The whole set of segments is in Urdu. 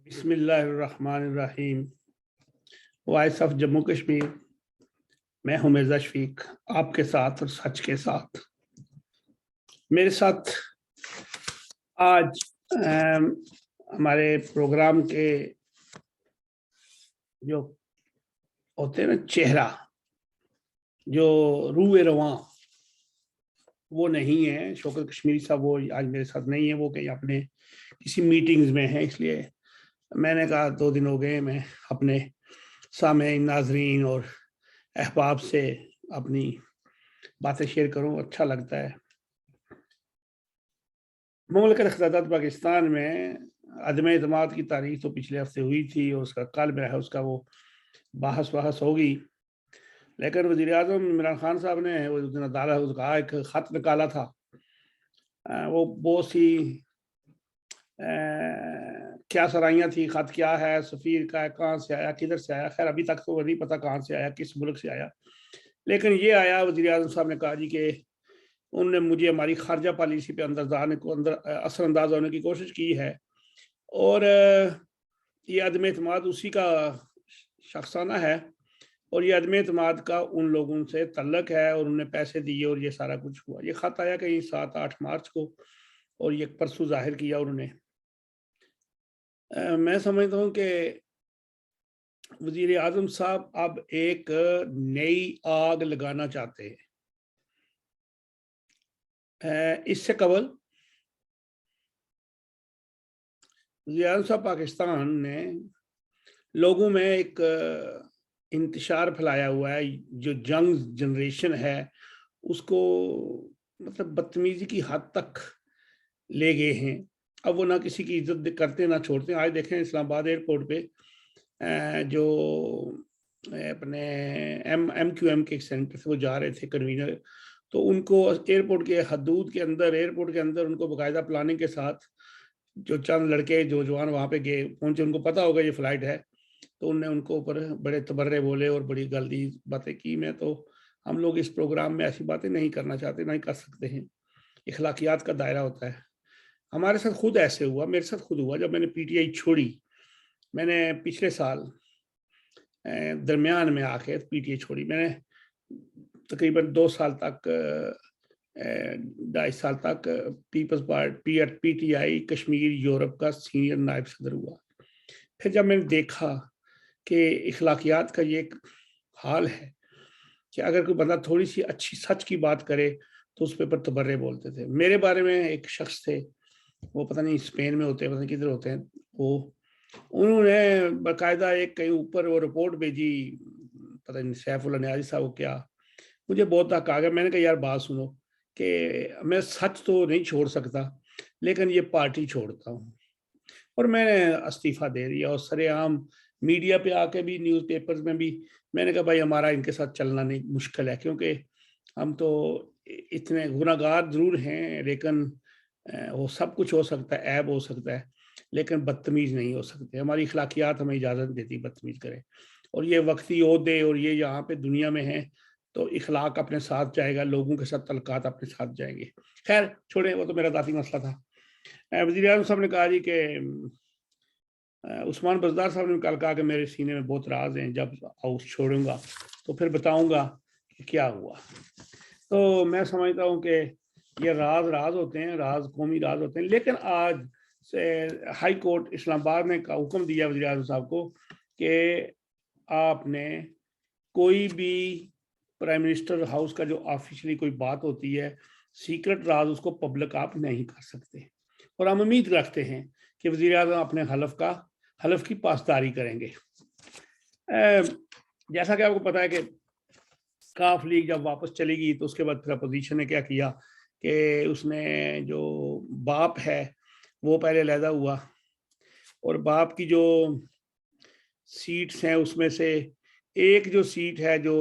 بسم اللہ الرحمن الرحیم۔ وائس آف جموں کشمیر، میں ہوں مرزا شفیق، آپ کے ساتھ اور سچ کے ساتھ۔ میرے ساتھ آج ہمارے پروگرام کے جو ہوتے ہیں نا چہرہ، جو روح رواں، وہ نہیں ہے شوکت کشمیری صاحب، وہ آج میرے ساتھ نہیں ہے، وہ کہیں اپنے کسی میٹنگز میں ہیں، اس لیے میں نے کہا 2 دن ہو گئے میں اپنے سامعین، ناظرین اور احباب سے اپنی باتیں شیئر کروں، اچھا لگتا ہے۔ مملکت خدادات پاکستان میں عدم اعتماد کی تاریخ تو پچھلے ہفتے ہوئی تھی، اور اس کا قلب ہے، اس کا وہ بحث ہوگی، لیکن وزیر اعظم عمران خان صاحب نے اس دن عدالت کا ایک خط نکالا تھا، وہ بہت سی کیا سرائیاں تھی، خط کیا ہے، سفیر کا ہے، کہاں سے آیا، کدھر سے آیا، خیر ابھی تک تو نہیں پتا کہاں سے آیا، کس ملک سے آیا، لیکن یہ آیا، وزیر اعظم صاحب نے کہا جی کہ انہوں نے مجھے ہماری خارجہ پالیسی پہ اثر انداز ہونے کی کوشش کی ہے، اور یہ عدم اعتماد اسی کا شخصانہ ہے، اور یہ عدم اعتماد کا ان لوگوں سے تعلق ہے، اور انہوں نے پیسے دیے اور یہ سارا کچھ ہوا۔ یہ خط آیا کہیں 7-8 مارچ کو، اور یہ پرسوں ظاہر کیا انہوں نے۔ میں سمجھتا ہوں کہ وزیر اعظم صاحب اب ایک نئی آگ لگانا چاہتے ہیں۔ اس سے قبل وزیر اعظم صاحب پاکستان نے لوگوں میں ایک انتشار پھیلایا ہوا ہے، جو جنگ جنریشن ہے اس کو مطلب بدتمیزی کی حد تک لے گئے ہیں۔ اب وہ نہ کسی کی عزت کرتے نہ چھوڑتے۔ آج دیکھیں اسلام آباد ایئرپورٹ پہ جو اپنے ایم کیو ایم کے سینٹر سے وہ جا رہے تھے کنوینر، تو ان کو ایئرپورٹ کے حدود کے اندر، ایئرپورٹ کے اندر ان کو باقاعدہ پلاننگ کے ساتھ جو چند لڑکے جو جوان وہاں پہ گئے پہنچے، ان کو پتا ہوگا یہ فلائٹ ہے، تو انہوں نے ان کو اوپر بڑے تبرے بولے اور بڑی گندی باتیں کی۔ ہم لوگ اس پروگرام میں ایسی باتیں نہیں کرنا چاہتے، نہیں کر سکتے ہیں، اخلاقیات کا دائرہ ہوتا ہے۔ ہمارے ساتھ خود ایسے ہوا، میرے ساتھ خود ہوا، جب میں نے پی ٹی آئی چھوڑی، میں نے پچھلے سال درمیان میں آ کے پی ٹی آئی چھوڑی، میں نے تقریباً 2 سال تک، 2.5 سال تک پیپلز پارٹی پی ٹی آئی کشمیر یورپ کا سینئر نائب صدر ہوا۔ پھر جب میں نے دیکھا کہ اخلاقیات کا یہ ایک حال ہے کہ اگر کوئی بندہ تھوڑی سی اچھی سچ کی بات کرے تو اس پہ پر تبرے بولتے تھے۔ میرے بارے میں ایک شخص تھے، وہ پتہ نہیں اسپین میں ہوتے ہیں، پتہ نہیں کدھر ہوتے ہیں، انہوں نے باقاعدہ ایک کہیں اوپر وہ رپورٹ بھیجی، پتہ نہیں سیف اللہ نیازی صاحب کو کیا، مجھے بہت تک آ گیا۔ میں نے کہا یار بات سنو کہ میں سچ تو نہیں چھوڑ سکتا، لیکن یہ پارٹی چھوڑتا ہوں، اور میں نے استعفیٰ دے دیا، اور سر عام میڈیا پہ آ کے بھی، نیوز پیپرز میں بھی میں نے کہا بھائی ہمارا ان کے ساتھ چلنا نہیں، مشکل ہے، کیونکہ ہم تو اتنے گناہگار ضرور ہیں، لیکن وہ سب کچھ ہو سکتا ہے، عیب ہو سکتا ہے، لیکن بدتمیز نہیں ہو سکتے۔ ہماری اخلاقیات ہمیں اجازت دیتی بدتمیز کرے، اور یہ وقتی عہدے اور یہ یہاں پہ دنیا میں ہیں تو اخلاق اپنے ساتھ جائے گا، لوگوں کے ساتھ تعلقات اپنے ساتھ جائیں گے۔ خیر چھوڑیں، وہ تو میرا ذاتی مسئلہ تھا۔ وزیر اعظم صاحب نے کہا جی کہ عثمان بزدار صاحب نے کل کہا کہ میرے سینے میں بہت راز ہیں، جب ہاؤس چھوڑوں گا تو پھر بتاؤں گا کہ کیا ہوا۔ تو میں سمجھتا ہوں کہ یہ راز ہوتے ہیں، راز قومی راز ہوتے ہیں، لیکن آج ہائی کورٹ اسلام آباد نے حکم دیا وزیر اعظم صاحب کو کہ آپ نے کوئی بھی پرائم منسٹر ہاؤس کا جو آفیشلی کوئی بات ہوتی ہے، سیکرٹ راز، اس کو پبلک آپ نہیں کر سکتے، اور ہم امید رکھتے ہیں کہ وزیر اعظم اپنے حلف کی پاسداری کریں گے۔ جیسا کہ آپ کو پتا ہے کہ کاف لیگ جب واپس چلی گئی تو اس کے بعد پھر اپوزیشن نے کیا کیا کہ اس نے جو باپ ہے وہ پہلے علیحدہ ہوا، اور باپ کی جو سیٹس ہیں اس میں سے ایک جو سیٹ ہے جو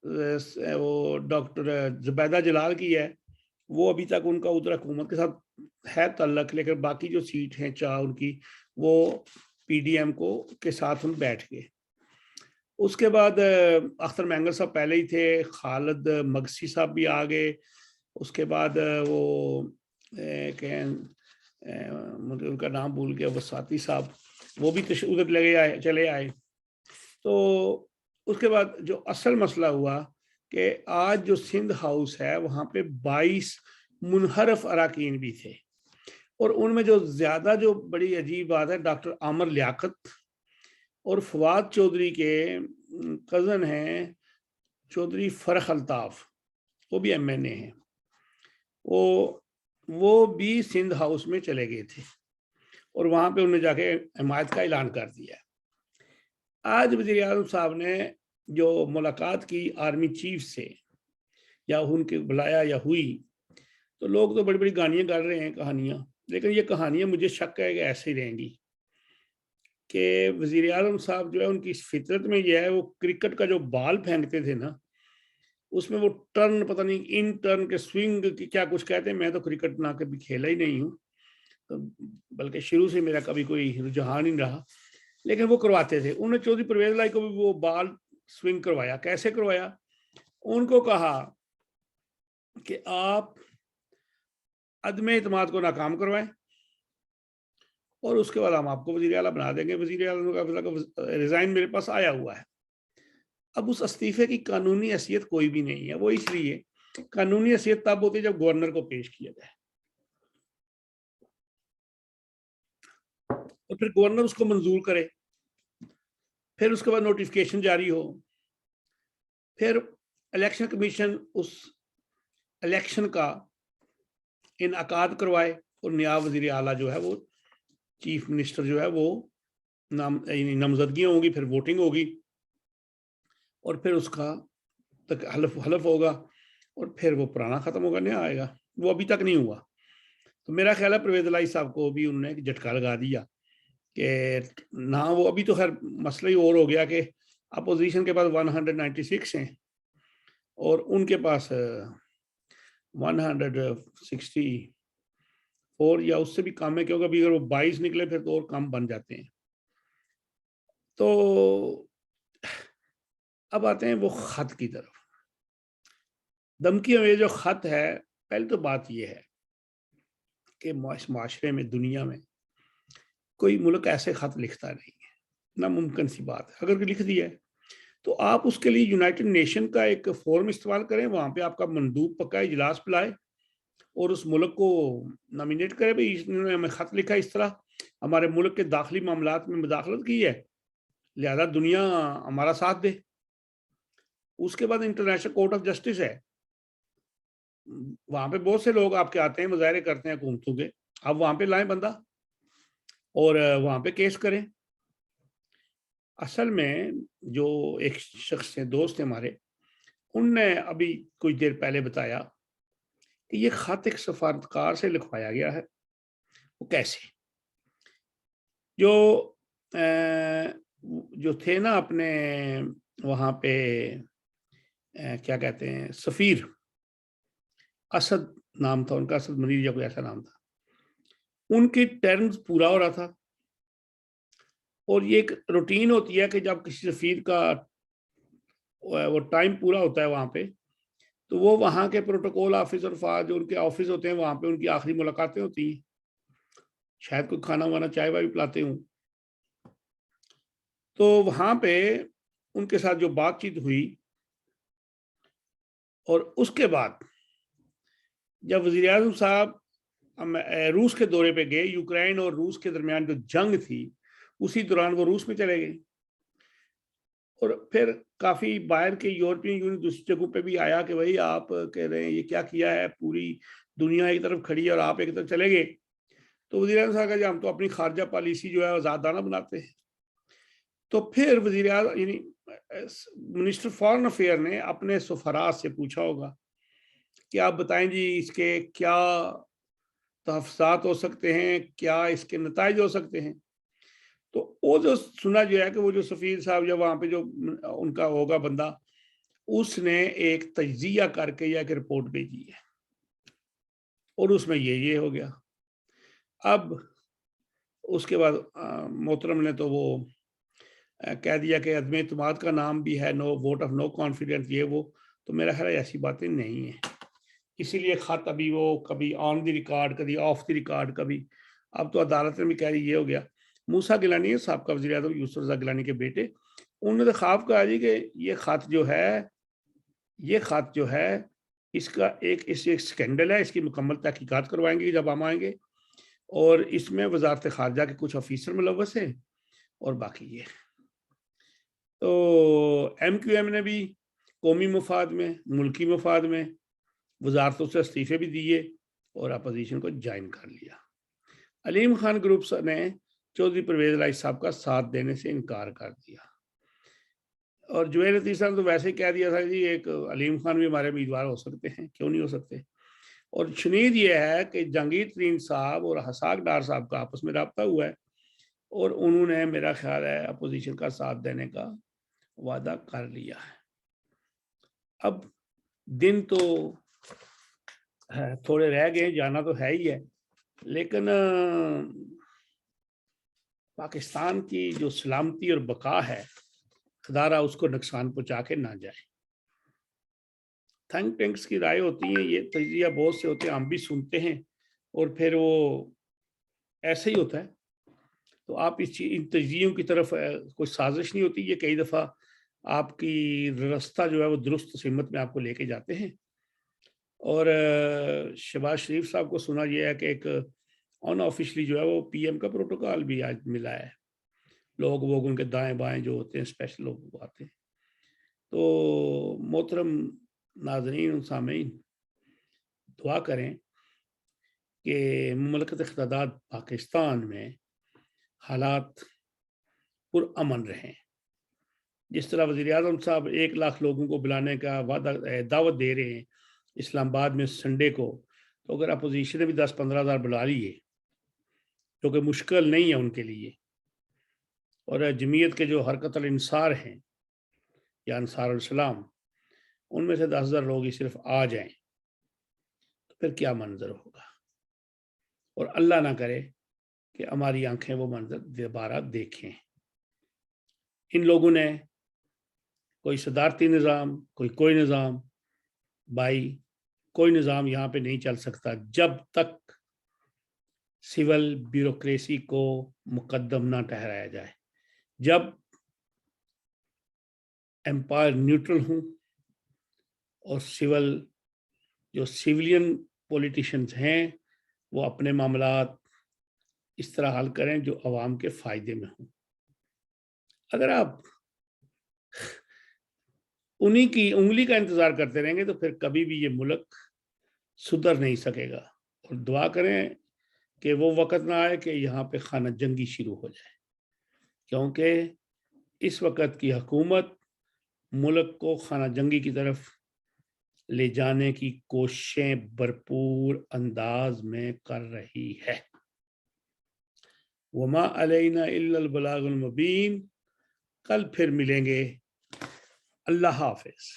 وہ ڈاکٹر زبیدہ جلال کی ہے، وہ ابھی تک ان کا ادھر حکومت کے ساتھ ہے تعلق، لیکن باقی جو سیٹ ہیں ان کی، وہ پی ڈی ایم کے ساتھ ہم بیٹھ گئے۔ اس کے بعد اختر مینگر صاحب پہلے ہی تھے، خالد مگسی صاحب بھی آ گئے، اس کے بعد وہ مجھے ان کا نام بھول گیا، وساطی صاحب، وہ بھی ادھر چلے آئے. تو اس کے بعد جو اصل مسئلہ ہوا کہ آج جو سندھ ہاؤس ہے وہاں پہ 22 منحرف اراکین بھی تھے, اور ان میں جو زیادہ جو بڑی عجیب بات ہے, ڈاکٹر عامر لیاقت اور فواد چودھری کے کزن ہیں چودھری فرخ الطاف, وہ بھی ایم این اے ہیں, وہ بھی سندھ ہاؤس میں چلے گئے تھے اور وہاں پہ انہوں نے جا کے حمایت کا اعلان کر دیا. آج وزیر اعظم صاحب نے جو ملاقات کی آرمی چیف سے یا ان کے بلایا یا ہوئی, تو لوگ تو بڑی بڑی گانیاں گڑھ رہے ہیں, کہانیاں, لیکن یہ کہانیاں مجھے شک ہے کہ ایسے ہی رہیں گی کہ وزیر اعظم صاحب جو ہے ان کی فطرت میں یہ ہے, وہ کرکٹ کا جو بال پھینکتے تھے نا, اس میں وہ ٹرن پتہ نہیں ان ٹرن کے سوئنگ کی کیا کچھ کہتے ہیں. میں تو کرکٹ نہ کبھی کھیلا ہی نہیں ہوں, بلکہ شروع سے میرا کبھی کوئی رجحان نہیں رہا, لیکن وہ کرواتے تھے. انہوں نے چودھری پرویز الہی کو بھی وہ بال سوئنگ کروایا. کیسے کروایا؟ ان کو کہا کہ آپ عدم اعتماد کو ناکام کروائیں اور اس کے بعد ہم آپ کو وزیر اعلیٰ بنا دیں گے. وزیر اعلیٰ کا ریزائن میرے پاس آیا ہوا ہے. اب اس استعفے کی قانونی حیثیت کوئی بھی نہیں ہے. وہ اس لیے قانونی حیثیت تب ہوتی ہے جب گورنر کو پیش کیا جائے, اور پھر گورنر اس کو منظور کرے, پھر اس کے بعد نوٹیفکیشن جاری ہو, پھر الیکشن کمیشن اس الیکشن کا انعقاد کروائے, اور نیا وزیر اعلیٰ جو ہے وہ چیف منسٹر جو ہے وہ نامزدگیاں ہوں گی, پھر ووٹنگ ہوگی, اور پھر اس کا حلف ہوگا, اور پھر وہ پرانا ختم ہوگا, نیا آئے گا. وہ ابھی تک نہیں ہوا. تو میرا خیال ہے پرویز الہی صاحب کو بھی انہوں نے ایک جھٹکا لگا دیا کہ نہ وہ ابھی تو خیر مسئلہ ہی اور ہو گیا کہ اپوزیشن کے پاس 196 ہیں اور ان کے پاس 164 یا اس سے بھی کم ہے, کیونکہ ابھی اگر وہ 22 نکلے پھر تو اور کم بن جاتے ہیں. تو اب آتے ہیں وہ خط کی طرف. دھمکیوں میں جو خط ہے, پہلے تو بات یہ ہے کہ معاشرے میں, دنیا میں کوئی ملک ایسے خط لکھتا نہیں ہے, ناممکن سی بات ہے. اگر لکھ دیا ہے تو آپ اس کے لیے یونائٹڈ نیشن کا ایک فورم استعمال کریں, وہاں پہ آپ کا مندوب پکا اجلاس بلائے اور اس ملک کو نامینیٹ کرے, بھائی انہوں نے ہمیں خط لکھا, اس طرح ہمارے ملک کے داخلی معاملات میں مداخلت کی ہے, لہذا دنیا ہمارا ساتھ دے. اس کے بعد انٹرنیشنل کورٹ آف جسٹس ہے, وہاں پہ بہت سے لوگ آپ کے آتے ہیں, مظاہرے کرتے ہیں حکومتوں کے, آپ وہاں پہ لائیں بندہ اور وہاں پہ کیس کریں. اصل میں جو ایک شخص ہیں, دوست ہیں ہمارے, ان نے ابھی کچھ دیر پہلے بتایا کہ یہ خط ایک سفارتکار سے لکھوایا گیا ہے. وہ کیسے؟ جو تھے نا اپنے وہاں پہ کیا کہتے ہیں, سفیر اسد نام تھا ان کا, اسد منیر یا کوئی ایسا نام تھا, ان کی ٹرمز پورا ہو رہا تھا. اور یہ ایک روٹین ہوتی ہے کہ جب کسی سفیر کا وہ ٹائم پورا ہوتا ہے وہاں پہ, تو وہ وہاں کے پروٹوکول آفیسر جو ان کے آفس ہوتے ہیں وہاں پہ ان کی آخری ملاقاتیں ہوتی ہیں, شاید کوئی کھانا وانا چائے وائے بھی پلاتے ہوں. تو وہاں پہ ان کے ساتھ جو بات چیت ہوئی, اور اس کے بعد جب وزیر اعظم صاحب روس کے دورے پہ گئے, یوکرین اور روس کے درمیان جو جنگ تھی اسی دوران وہ روس میں چلے گئے, اور پھر کافی باہر کے یورپین یونین دوسری جگہوں پہ بھی آیا کہ بھائی آپ کہہ رہے ہیں یہ کیا کیا ہے, پوری دنیا ایک طرف کھڑی ہے اور آپ ایک طرف چلے گئے. تو وزیر اعظم صاحب کہا ہم تو اپنی خارجہ پالیسی جو ہے آزادانہ بناتے ہیں. تو پھر وزیر اعظم یعنی منسٹر فارن افیئر نے اپنے سفراء سے پوچھا ہوگا کہ آپ بتائیں جی اس کے کیا تحفظات ہو سکتے ہیں, کیا اس کے نتائج ہو سکتے ہیں. تو وہ جو سنا جو ہے کہ وہ جو سفیر صاحب یا وہاں پہ جو ان کا ہوگا بندہ, اس نے ایک تجزیہ کر کے یا ایک رپورٹ بھیجی ہے, اور اس میں یہ ہو گیا. اب اس کے بعد محترم نے تو وہ کہہ دیا کہ عدم اعتماد کا نام بھی ہے, نو ووٹ آف نو کانفیڈنس, یہ وہ. تو میرا خیال ایسی باتیں نہیں ہیں, اسی لیے خط ابھی وہ کبھی آن دی ریکارڈ, کبھی آف دی ریکارڈ, کبھی اب تو عدالت میں بھی کہہ رہی یہ ہو گیا. موسیٰ گیلانی ہے سابقہ وزیر اعظم یوسف رضا گیلانی کے بیٹے، انہوں نے خواب کہا جی کہ یہ خط جو ہے اس کا ایک سکینڈل ہے، اس کی مکمل تحقیقات کروائیں گے جب ہم آئیں گے، اور اس میں وزارت خارجہ کے کچھ آفیسر ملوث ہیں اور باقی یہ۔ تو ایم کیو ایم نے بھی قومی مفاد میں، ملکی مفاد میں وزارتوں سے استعفے بھی دیے اور اپوزیشن کو جوائن کر لیا۔ علیم خان گروپ نے چودھری پرویز الہی صاحب کا ساتھ دینے سے انکار کر دیا، اور جویل لطیف صاحب تو ویسے ہی کہہ دیا تھا جی ایک علیم خان بھی ہمارے امیدوار ہو سکتے ہیں، کیوں نہیں ہو سکتے۔ اور شنید یہ ہے کہ جہانگیر ترین صاحب اور حساق ڈار صاحب کا آپس میں رابطہ ہوا ہے، اور انہوں نے میرا خیال ہے اپوزیشن کا ساتھ دینے کا وعدہ کر لیا ہے۔ اب دن تو تھوڑے رہ گئے، جانا تو ہے ہی ہے، لیکن پاکستان کی جو سلامتی اور بقا ہے خدارہ اس کو نقصان پہنچا کے نہ جائے۔ تھنک ٹینکس کی رائے ہوتی ہیں، یہ تجزیہ بہت سے ہوتے ہیں، ہم بھی سنتے ہیں اور پھر وہ ایسے ہی ہوتا ہے۔ تو آپ ان تجزیوں کی طرف کوئی سازش نہیں ہوتی، یہ کئی دفعہ آپ کی راستہ جو ہے وہ درست سمت میں آپ کو لے کے جاتے ہیں۔ اور شہباز شریف صاحب کو سنا یہ ہے کہ ایک ان آفیشلی جو ہے وہ پی ایم کا پروٹوکال بھی آج ملا ہے، لوگ وہ ان کے دائیں بائیں جو ہوتے ہیں اسپیشل لوگ وہ آتے ہیں۔ تو محترم ناظرین و سامعین، دعا کریں کہ مملکت خداداد پاکستان میں حالات پرامن رہیں۔ جس طرح وزیر اعظم صاحب 1 لاکھ لوگوں کو بلانے کا دعوت دے رہے ہیں اسلام آباد میں سنڈے کو، تو اگر اپوزیشن نے بھی 10-15 ہزار بلا لیے، جو کہ مشکل نہیں ہے ان کے لیے، اور جمعیت کے جو حرکت الانصار ہیں یا انصار الاسلام، ان میں سے 10,000 لوگ ہی صرف آ جائیں، تو پھر کیا منظر ہوگا۔ اور اللہ نہ کرے کہ ہماری آنکھیں وہ منظر دوبارہ دیکھیں۔ ان لوگوں نے کوئی صدارتی نظام، کوئی نظام، بھائی کوئی نظام یہاں پہ نہیں چل سکتا جب تک سول بیوروکریسی کو مقدم نہ ٹھہرایا جائے۔ جب امپائر نیوٹرل ہوں اور جو سیولین پولیٹیشنز ہیں وہ اپنے معاملات اس طرح حل کریں جو عوام کے فائدے میں ہوں۔ اگر آپ انہی کی انگلی کا انتظار کرتے رہیں گے تو پھر کبھی بھی یہ ملک سدھر نہیں سکے گا۔ اور دعا کریں کہ وہ وقت نہ آئے کہ یہاں پہ خانہ جنگی شروع ہو جائے، کیونکہ اس وقت کی حکومت ملک کو خانہ جنگی کی طرف لے جانے کی کوششیں بھرپور انداز میں کر رہی ہے۔ وما علینا الا البلاغ المبین۔ کل پھر ملیں گے، اللہ حافظ۔